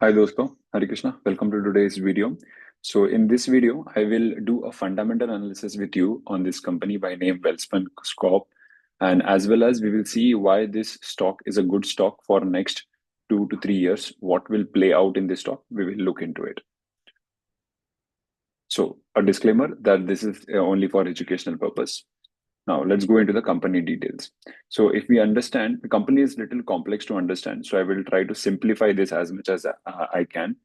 Hi dosto, Hare Krishna. Welcome to today's video. So in this video, I will do a fundamental analysis with you on this company by name Welspun Corp, and as well as we will see why this stock is a good stock for next 2 to 3 years. What will play out in this stock? We will look into it. So a disclaimer that this is only for educational purpose. Now let's go into the company details. So if we understand, the company is little complex to understand. So I will try to simplify this as much as I can.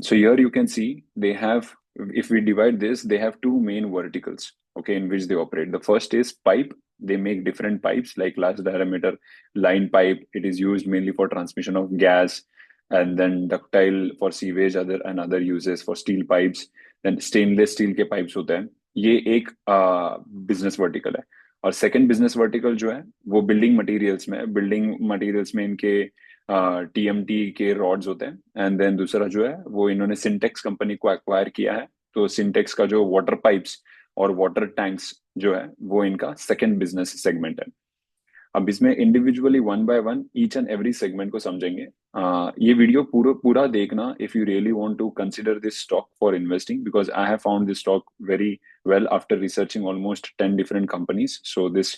So here you can see they have, if we divide this, they have two main verticals, okay, in which they operate. The first is pipe. They make different pipes like large diameter line pipe. It is used mainly for transmission of gas, and then ductile for sewage other and other uses for steel pipes. Then stainless steel के pipes होते हैं. ये एक business vertical है. और second business vertical जो है वो बिल्डिंग मटेरियल्स में है. बिल्डिंग मटेरियल्स में इनके टीएमटी के रॉड्स होते हैं. एंड देन दूसरा जो है वो इन्होंने सिंटेक्स कंपनी को एक्वायर किया है. तो सिंटेक्स का जो वाटर पाइप्स और वाटर टैंक्स जो है वो इनका सेकंड बिजनेस सेगमेंट है. अब इसमें individually one by one each and every segment को समझेंगे. ये वीडियो पूरा पूरा देखना if you really want to consider this stock for investing, because I have found this stock very well after researching almost 10 different companies. So this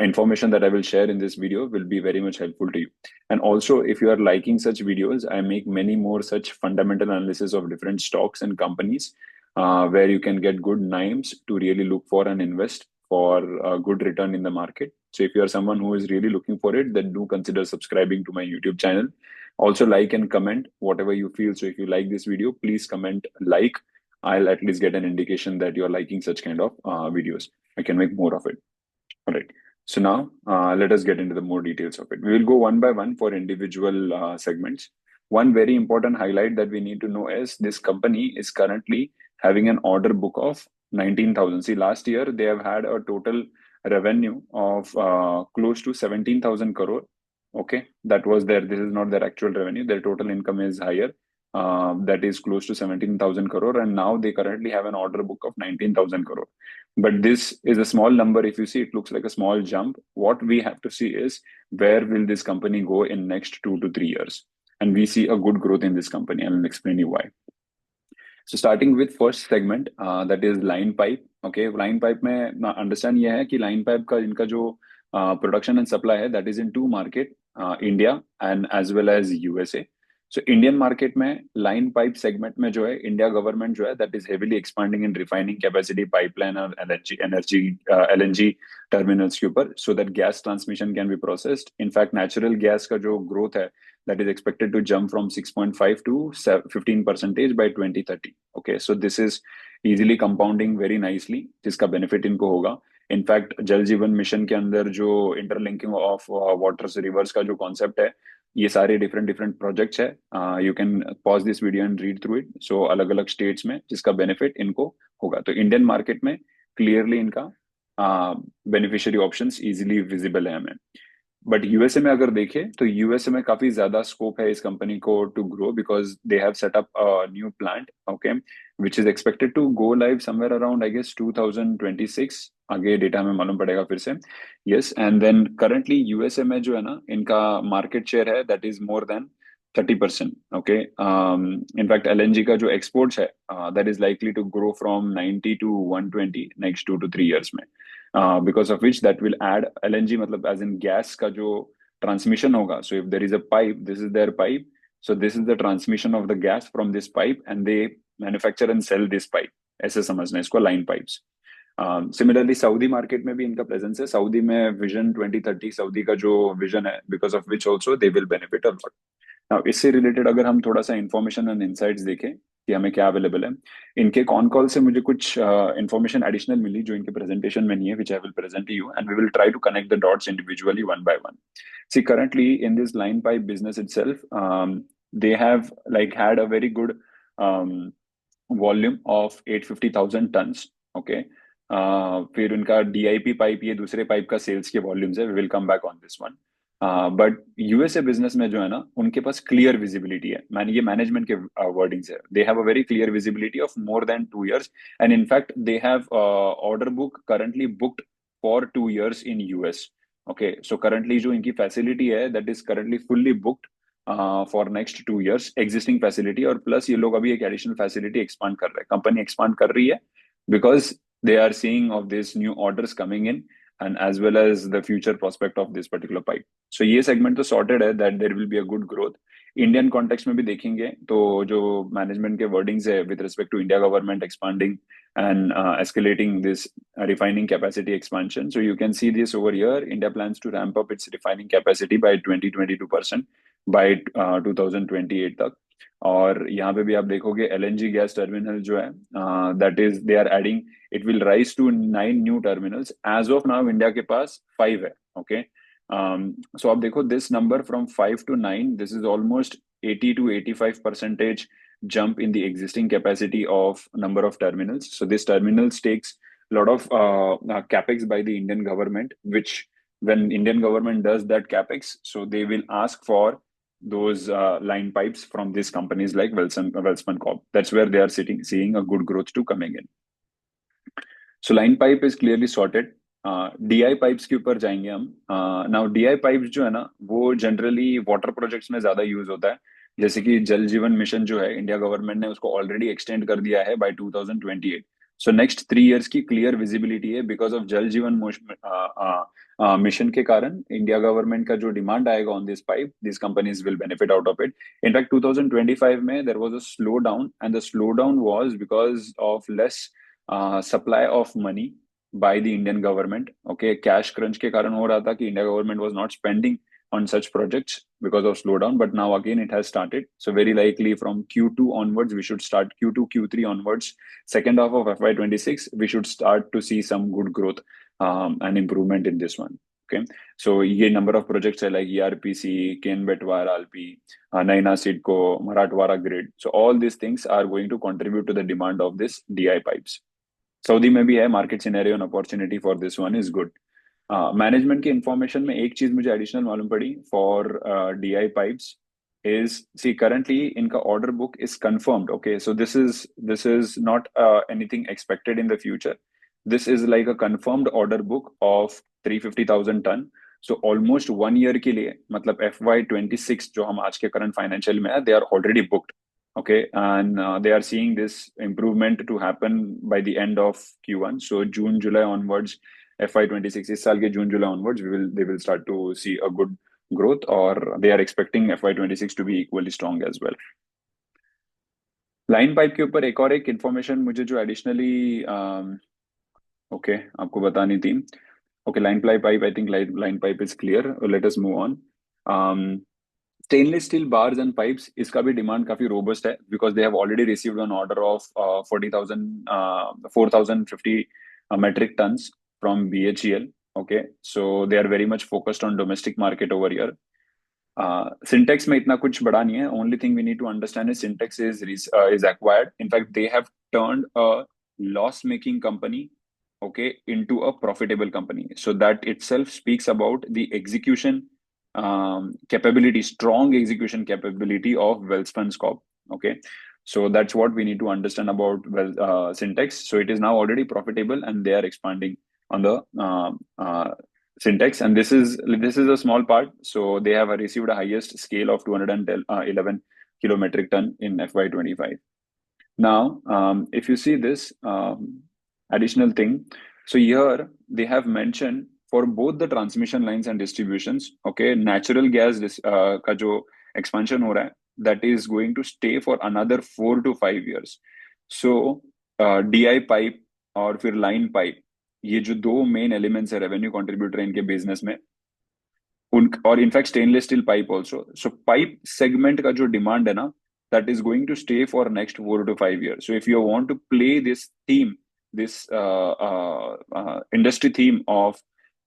information that I will share in this video will be very much helpful to you. And also, if you are liking such videos, I make many more such fundamental analysis of different stocks and companies where you can get good names to really look for and invest for a good return in the market. So if you are someone who is really looking for it, then do consider subscribing to my YouTube channel. Also like and comment whatever you feel. So if you like this video, please comment like. I'll at least get an indication that you're liking such kind of videos. I can make more of it. All right. So now let us get into the more details of it. We will go one by one for individual segments. One very important highlight that we need to know is this company is currently having an order book of 19,000. See, last year they have had a total revenue of close to 17,000 crore. Okay, that was their, this is not their actual revenue. Their total income is higher. That is close to 17,000 crore. And now they currently have an order book of 19,000 crore. But this is a small number. If you see, it looks like a small jump. What we have to see is where will this company go in next 2 to 3 years? And we see a good growth in this company, and I'll explain you why. So starting with first segment, that is line pipe. Okay, line pipe में understand ये है कि line pipe का इनका जो production and supply है, that is in two market, India and as well as USA. So Indian market में line pipe segment में जो है India government जो है that is heavily expanding in refining capacity pipeline और LNG terminals के ऊपर, so that gas transmission can be processed. In fact, natural gas का जो growth है that is expected to jump from 6.5 to 15% by 2030. Okay, so this is easily compounding very nicely, जिसका benefit इनको होगा. In fact जल जीवन मिशन के अंदर जो इंटरलिंकिंग ऑफ वाटर रिवर्स का जो कॉन्सेप्ट है, ये सारे डिफरेंट डिफरेंट प्रोजेक्ट्स है. You can pause this video and read through it. So अलग अलग स्टेट्स में जिसका बेनिफिट इनको होगा. तो इंडियन मार्केट में क्लियरली इनका बेनिफिशियरी ऑप्शंस इजीली विजिबल है हमें. बट यूएसए में अगर देखें तो यूएसए में काफी ज्यादा स्कोप है इस कंपनी को to grow, because they have set up a new plant, okay, which is expected to go live somewhere around I guess 2026. आगे डेटा हमें मालूम पड़ेगा फिर से. Yes, and then currently USA में जो है ना इनका मार्केट शेयर है that is more than 30%. Okay, in fact LNG का जो एक्सपोर्ट्स है that is likely to grow from 90 to 120 next 2 to 3 years में. Because of which that will add LNG, मतलब as in gas का जो transmission होगा. So if there is a pipe, this is their pipe. So this is the transmission of the gas from this pipe, and they manufacture and sell this pipe. ऐसे समझना इसको, line pipes. Similarly, Saudi market में भी इनका presence है. Saudi में Vision 2030 Saudi का जो vision है, because of which also they will benefit a lot. Now, इससे रिलेटेड अगर हम थोड़ा सा इंफॉर्मेशन एंड इनसाइट्स देखें कि हमें क्या अवेलेबल है, इनके कॉन कॉल से मुझे कुछ इंफॉर्मेशन एडिशनल मिली जो इनके प्रेजेंटेशन में नहीं है, which I will present you and we will try to connect the dots individually one by one. See, currently in this line pipe business itself they have like had a very good volume of 850,000 tons. Okay, फिर उनका DIP pipe, ये दूसरे pipe का sales के volumes है. We will come back on this one. But USA business में जो है ना उनके पास क्लियर विजिबिलिटी है. ये मैनेजमेंट के वर्डिंग्स है. They have a very clear visibility of more than 2 years, and in fact they have order book currently booked for 2 years in US. Okay, so currently जो इनकी फैसिलिटी है that is currently fully booked for next 2 years existing facility, और plus ये लोग अभी एक additional facility expand कर रहे हैं, कंपनी एक्सपांड कर रही है because they are seeing of this new orders coming in and as well as the future prospect of this particular pipe. So ये segment तो sorted है that there will be a good growth. Indian context में भी देखेंगे तो जो management के wordings है with respect to India government expanding and escalating this refining capacity expansion. So you can see this over here. India plans to ramp up its refining capacity by 20-22% by 2028 तक. और यहाँ पे भी आप देखोगे LNG gas terminal जो है that is they are adding, it will rise to 9 new terminals. As of now India के पास 5 है. ओके, सो आप देखो this number from 5 to 9, this is almost 80 to 85% jump in the existing capacity of number of terminals. So this terminals takes a lot of capex by the Indian government, which when Indian government does that capex, so they will ask for those line pipes from these companies like Welspun Corp. That's where they are seeing a good growth to coming in. So line pipe is clearly sorted. DI pipes के ऊपर जाएंगे हम. Now DI pipes जो है ना वो generally water projects में ज्यादा यूज होता है. जैसे कि जल जीवन मिशन जो है इंडिया गवर्नमेंट ने उसको ऑलरेडी एक्सटेंड कर दिया है बाय 2028. सो नेक्स्ट 3 years की क्लियर विजिबिलिटी है बिकॉज ऑफ जल जीवन मिशन के कारण इंडिया गवर्नमेंट का जो डिमांड आएगा on this pipe, this companies will benefit out of it. In fact 2025 में there was a slow down and the slow down was because of less supply of money by the Indian government. Okay, cash crunch के कारण हो रहा था कि India government was not spending on such projects because of slowdown, but now again it has started. So very likely from Q2 onwards, we should start Q2, Q3 onwards, second half of FY26, we should start to see some good growth and improvement in this one. Okay, so ये number of projects है like ERPC, Ken Betwara LP, Naina Sidco, Marathwada Grid. So all these things are going to contribute to the demand of this DI pipes. Saudi में भी है, market scenario and opportunity for this one is good. Management की information में एक चीज मुझे additional मालूम पड़ी for DI pipes is, see, currently इनका order book is confirmed. Okay, so this is not anything expected in the future. This is like a confirmed order book of 350,000 ton. So almost 1 year के लिए, मतलब FY26 जो हम आज के current financial में है, they are already booked. Okay, and they are seeing this improvement to happen by the end of Q1. So June, July onwards, FY26 इस साल के June, July onwards, they will start to see a good growth, or they are expecting FY26 to be equally strong as well. Line pipe के ऊपर एक और एक information मुझे जो एडिशनली ओके आपको बतानी थी. Okay, line pipe, I think line pipe is clear. Let us move on. Stainless steel bars and pipes, इसका भी डिमांड काफी रोबस्ट है because they have already received an order of 4,050 metric tons from BHEL. Okay, so they are very much focused on domestic market over here. Syntex में इतना कुछ बड़ा नहीं है. Only thing we need to understand is Syntex is acquired. In fact, they have turned a loss-making company, okay, into a profitable company. So that itself speaks about the execution capability, strong execution capability of Welspun Corp. Okay, so that's what we need to understand about Syntex. So it is now already profitable and they are expanding on the Syntex, and this is a small part. So they have received a highest scale of 211 kilometric ton in FY25. Now, if you see this additional thing, so here they have mentioned for both the transmission lines and distributions, okay, natural gas का जो expansion हो रहा है, that is going to stay for another 4 to 5 years. So DI pipe और फिर line pipe, ये जो दो मेन एलिमेंट्स है रेवेन्यू कंट्रीब्यूटर इनके बिजनेस में, और in fact stainless steel pipe also. So pipe segment का जो डिमांड है ना, that is going to stay for next 4 to 5 years. So if you want to play this theme, this industry theme of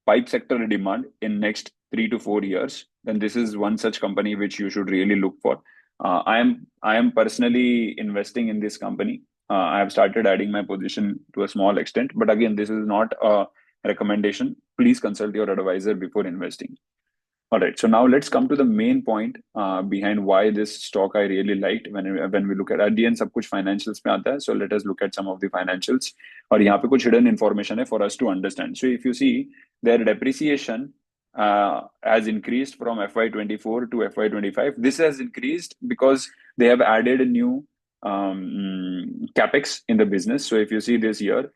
pipe sector demand in next 3 to 4 years, then this is one such company which you should really look for. I am personally investing in this company. I have started adding my position to a small extent, but again, this is not a recommendation. Please consult your advisor before investing. All right, so now let's come to the main point behind why this stock I really liked. When we look at the end, सब कुछ financials पे आता है. So let us look at some of the financials. और यहाँ पे कुछ hidden information है for us to understand. So if you see their depreciation has increased from FY24 to FY25. This has increased because they have added a new capex in the business. So if you see this year,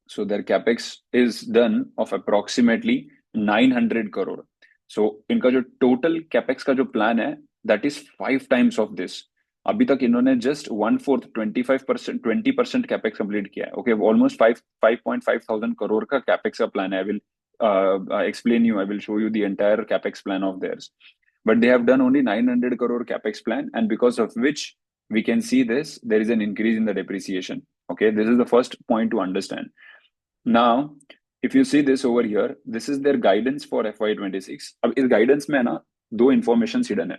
so their capex is done of approximately 900 crore. So इनका जो total capex का जो plan है, that is 5 times of this. अभी तक इन्होंने just 1/4 25% 20% capex complete किया है. Okay, almost 5.5 thousand crore का capex का plan है. I will explain you. I will show you the entire capex plan of theirs. But they have done only 900 crore capex plan, and because of which we can see this, there is an increase in the depreciation. Okay, this is the first point to understand. Now, if you see this over here, this is their guidance for FY26. अब इस guidance में ना दो information hidden है.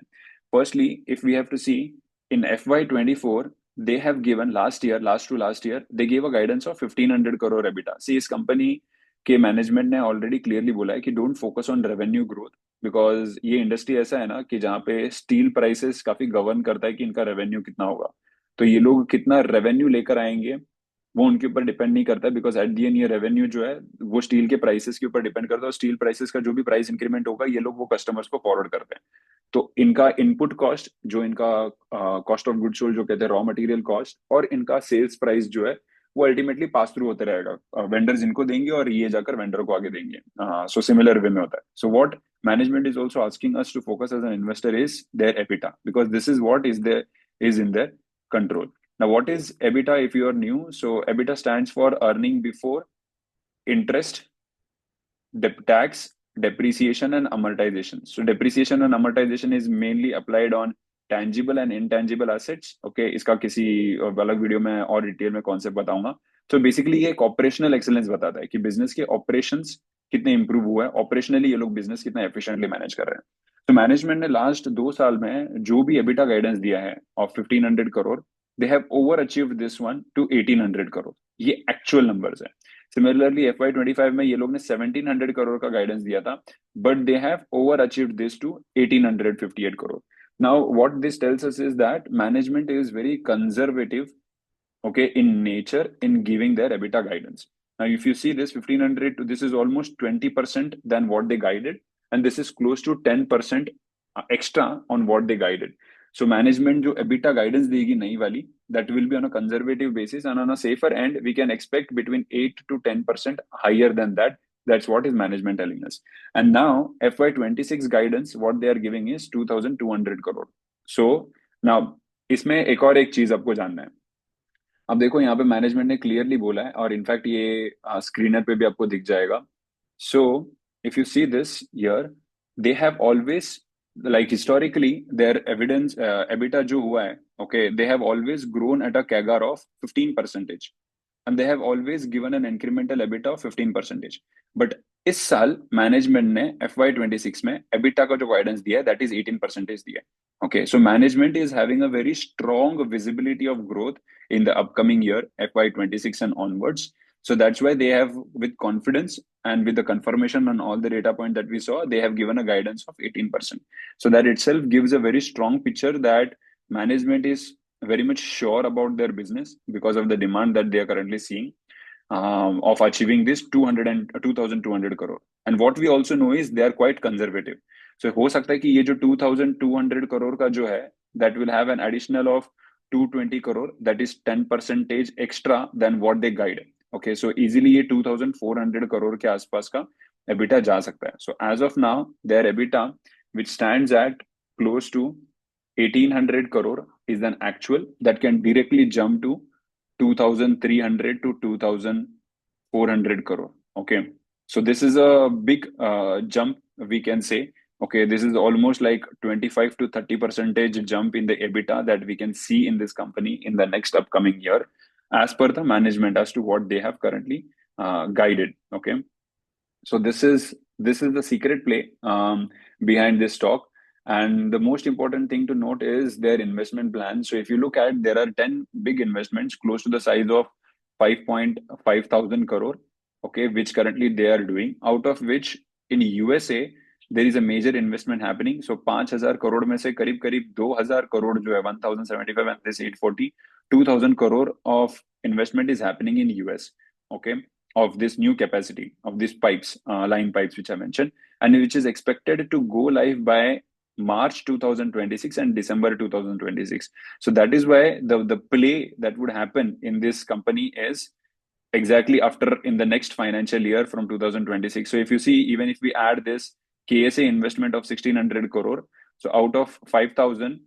Firstly, if we have to see in FY24, they have given last to last year, they gave a guidance of 1500 crore EBITDA. See, इस company के management ने already clearly बोला है कि don't focus on revenue growth, because ये industry ऐसा है ना कि जहाँ पे स्टील प्राइसेस काफी गवर्न करता है कि इनका रेवेन्यू कितना होगा. तो ये लोग कितना रेवेन्यू लेकर आएंगे वो उनके ऊपर डिपेंड नहीं करता, बिकॉज एट दी एंड ये रेवेन्यू जो है वो स्टील के प्राइसेस के ऊपर डिपेंड करता है, और स्टील प्राइसेस का जो भी प्राइस इंक्रीमेंट होगा ये लोग वो कस्टमर्स को फॉरवर्ड करते हैं. तो इनका इनपुट कॉस्ट, जो इनका कॉस्ट ऑफ गुड सोल्ड जो कहते हैं रॉ मटेरियल कॉस्ट, और इनका सेल्स प्राइस जो है वो अल्टीमेटली पास थ्रू होते रहेगा. वेंडर्स इनको देंगे और ये जाकर वेंडर को आगे देंगे. सो सिमिलर वे में होता है. So what management is also asking us to focus as an investor is their EBITDA, because this is what is in their control. Now, what is EBITDA if you are new? So, EBITDA stands for earning before interest, tax, depreciation, and amortization. So, depreciation and amortization is mainly applied on tangible and intangible assets. Okay, इसका किसी अलग video में और detail में concept बताऊंगा. तो basically ये एक ऑपरेशनल एक्सेलेंस बताता है कि बिजनेस के ऑपरेशंस कितने इंप्रूव हुआ है, ऑपरेशनली ये लोग बिजनेस कितना एफिशिएंटली मैनेज कर रहे हैं. तो मैनेजमेंट ने लास्ट 2 साल में जो भी एबिटा गाइडेंस दिया है of 1500 crore, they have overachieved this one to 1800 crore. ये एक्चुअल नंबर्स है. सिमिलरली FY25 में ये लोग ने 1700 करोड़ का गाइडेंस दिया था, but they have over achieved this to 1858 crore. Now what this tells us is that management is very conservative, okay, in nature in giving their EBITDA guidance. Now if you see this 1500 to this is almost 20% than what they guided, and this is close to 10% extra on what they guided. So management जो EBITDA guidance देगी नई वाली, that will be on a conservative basis, and on a safer end we can expect between 8 to 10% higher than that. That's what is management telling us. And now FY26 guidance what they are giving is 2200 crore. So now इसमें एक चीज आपको जानना है. अब देखो यहाँ पे मैनेजमेंट ने क्लियरली बोला है, और इनफैक्ट ये स्क्रीनर पे भी आपको दिख जाएगा. सो if you see this here, they have always like historically their evidence EBITDA जो हुआ है, okay, they have always grown at a CAGR of 15%, and they have always given an incremental EBITDA of 15%. But इस साल management ने FY26 में EBITDA का जो guidance दिया है that is 18% दिया है. Okay, so management is having a very strong visibility of growth in the upcoming year FY26 and onwards. So that's why they have, with confidence and with the confirmation on all the data points that we saw, they have given a guidance of 18%. So that itself gives a very strong picture that management is very much sure about their business because of the demand that they are currently seeing of achieving this 2200 crore. And what we also know is they are quite conservative. So हो सकता है कि ये जो 2200 crore का जो है, that will have an additional of 220 crore, that is 10% extra than what they guide. Okay, so easily ये 2400 crore के आसपास का EBITDA जा सकता है. So as of now, their EBITDA, which stands at close to 1800 crore, is an actual that can directly jump to 2300 to 2400 crore. Okay, so this is a big jump, we can say. Okay, this is almost like 25 to 30% jump in the EBITDA that we can see in this company in the next upcoming year, as per the management, as to what they have currently guided. Okay, so this is the secret play behind this stock. And the most important thing to note is their investment plan. So if you look at, there are 10 big investments close to the size of 5.5 thousand crore, okay, which currently they are doing, out of which in USA there is a major investment happening. So 5,000 crore में से करीब 2,000 crore जो है, 1,075 and this 840, 2,000 crore of investment is happening in US. Okay, of this new capacity of these pipes, line pipes, which I mentioned, and which is expected to go live by March 2026 and December 2026. So that is why the play that would happen in this company is exactly after in the next financial year from 2026. So if you see, even if we add this KSA investment of 1600 crore, so out of 5000,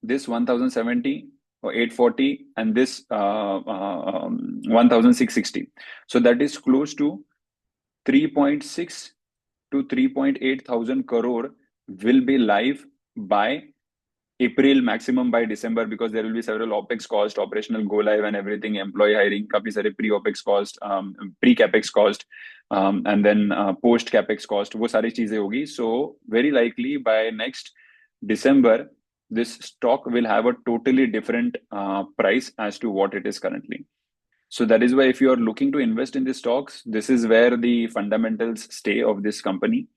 this 1070 or 840, and this 1660. So that is close to 3.6 to 3.8 thousand crore will be live by April, maximum by December, because there will be several OPEX cost, operational go live and everything, employee hiring, काफी सारे pre-OPEX cost, pre-CAPEX cost, and then post-CAPEX cost, वो सारी चीजें होगी. So very likely by next December, this stock will have a totally different price as to what it is currently. So that is why if you are looking to invest in the stocks, this is where the fundamentals stay of this company.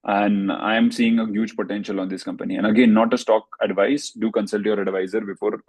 And I am seeing a huge potential on this company. And again, not a stock advice. Do consult your advisor before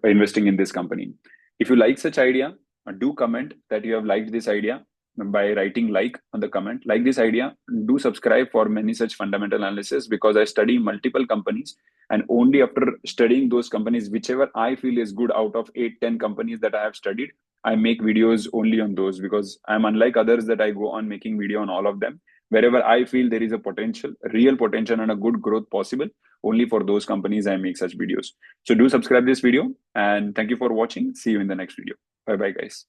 investing in this company. If you like such idea, do comment that you have liked this idea by writing like on the comment. Like this idea, do subscribe for many such fundamental analysis, because I study multiple companies, and only after studying those companies, whichever I feel is good out of 8, 10 companies that I have studied, I make videos only on those, because I'm unlike others that I go on making video on all of them. Wherever I feel there is a potential, real potential and a good growth possible, only for those companies I make such videos. So do subscribe this video, and thank you for watching. See you in the next video. Bye bye, guys.